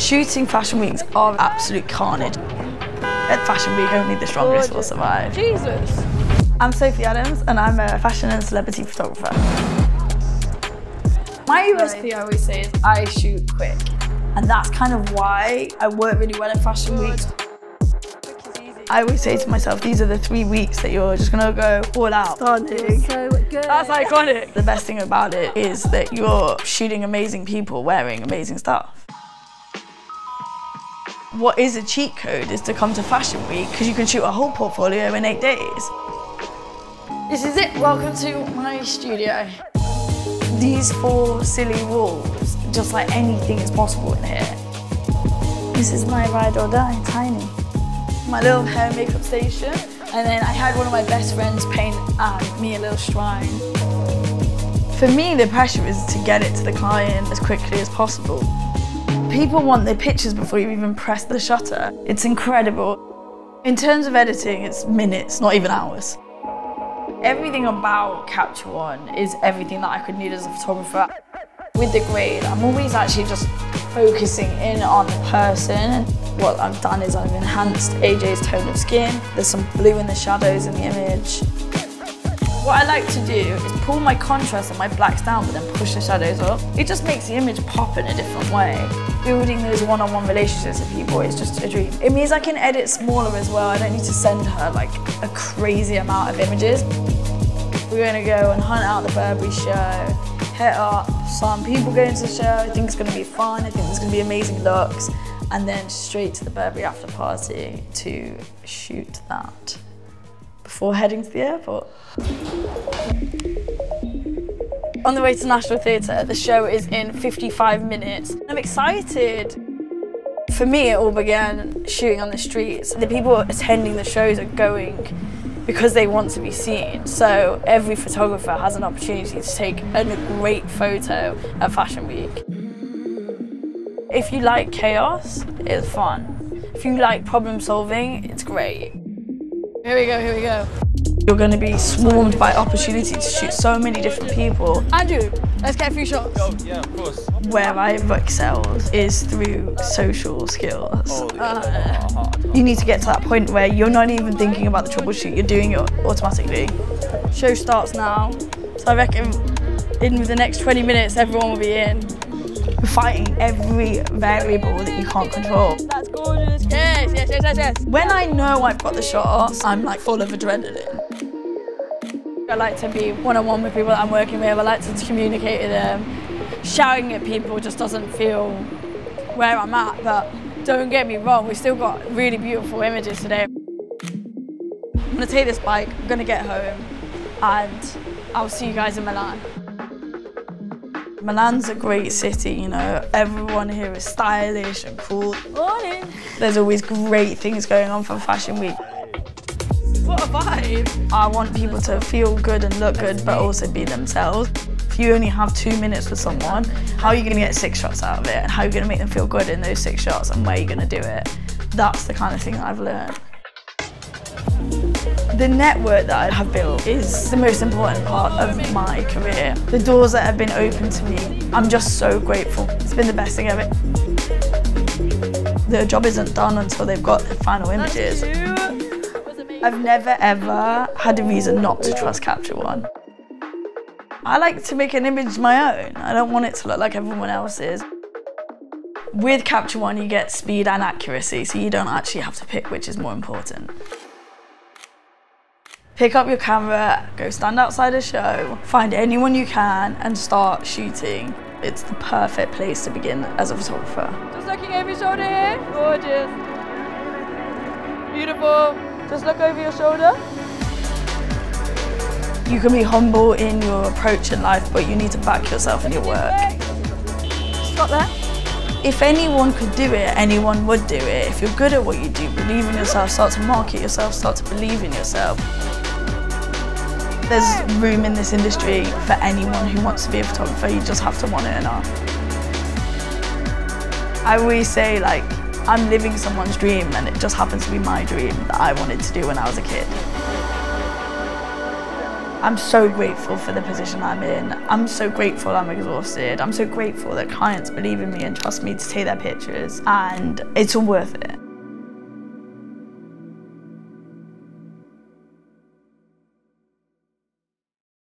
Shooting fashion weeks are absolute carnage. At Fashion Week, only the strongest will survive. Jesus. I'm Sophie Adams, and I'm a fashion and celebrity photographer. My USP, I always say, is I shoot quick. And that's kind of why I work really well at Fashion Weeks. I always say to myself, these are the 3 weeks that you're just gonna go all out. Stunning. So good. That's iconic. The best thing about it is that you're shooting amazing people wearing amazing stuff. What is a cheat code is to come to Fashion Week because you can shoot a whole portfolio in 8 days. This is it. Welcome to my studio. These 4 silly walls, just like anything is possible in here. This is my ride or die, Tiny. My little hair and makeup station, and then I had one of my best friends paint me a little shrine. For me, the pressure is to get it to the client as quickly as possible. People want their pictures before you even press the shutter. It's incredible. In terms of editing, it's minutes, not even hours. Everything about Capture One is everything that I could need as a photographer. With the grade, I'm always actually just focusing in on the person. What I've done is I've enhanced AJ's tone of skin. There's some blue in the shadows in the image. What I like to do is pull my contrast and my blacks down, but then push the shadows up. It just makes the image pop in a different way. Building those one-on-one relationships with people is just a dream. It means I can edit smaller as well. I don't need to send her like a crazy amount of images. We're gonna go and hunt out the Burberry show, hit up some people going to the show. I think it's gonna be fun. I think there's gonna be amazing looks. And then straight to the Burberry after party to shoot that before heading to the airport. On the way to National Theatre, the show is in 55 minutes. I'm excited. For me, it all began shooting on the streets. The people attending the shows are going because they want to be seen. So every photographer has an opportunity to take a great photo at Fashion Week. If you like chaos, it's fun. If you like problem solving, it's great. Here we go, here we go. You're going to be swarmed by opportunity to shoot so many different people. Andrew, let's get a few shots. Oh, yeah, of course. Where I've excelled is through social skills. Oh, yeah. You need to get to that point where you're not even thinking about the troubleshoot, you're doing it automatically. Show starts now, so I reckon in the next 20 minutes everyone will be in. You're fighting every variable that you can't control. That's gorgeous. Yes, yes, yes, yes, yes. When I know I've got the shots, I'm like full of adrenaline. I like to be one-on-one with people that I'm working with. I like to communicate with them. Shouting at people just doesn't feel where I'm at, but don't get me wrong, we've still got really beautiful images today. I'm gonna take this bike, I'm gonna get home, and I'll see you guys in Milan. Milan's a great city, you know, everyone here is stylish and cool. Morning. There's always great things going on for Fashion Week. What a vibe. I want people to feel good and look good, but also be themselves. If you only have 2 minutes with someone, how are you gonna get 6 shots out of it? And how are you gonna make them feel good in those 6 shots, and where are you gonna do it? That's the kind of thing that I've learned. The network that I have built is the most important part of my career. The doors that have been opened to me, I'm just so grateful. It's been the best thing ever. The job isn't done until they've got the final images. I've never ever had a reason not to trust Capture One. I like to make an image my own. I don't want it to look like everyone else's. With Capture One, you get speed and accuracy, so you don't actually have to pick which is more important. Pick up your camera, go stand outside a show, find anyone you can and start shooting. It's the perfect place to begin as a photographer. Just looking over your shoulder here. Gorgeous. Beautiful. Just look over your shoulder. You can be humble in your approach in life, but you need to back yourself in your work. Stop there. If anyone could do it, anyone would do it. If you're good at what you do, believe in yourself, start to market yourself, start to believe in yourself. There's room in this industry for anyone who wants to be a photographer, you just have to want it enough. I always say, like, I'm living someone's dream, and it just happens to be my dream that I wanted to do when I was a kid. I'm so grateful for the position I'm in. I'm so grateful I'm exhausted. I'm so grateful that clients believe in me and trust me to take their pictures, and it's all worth it.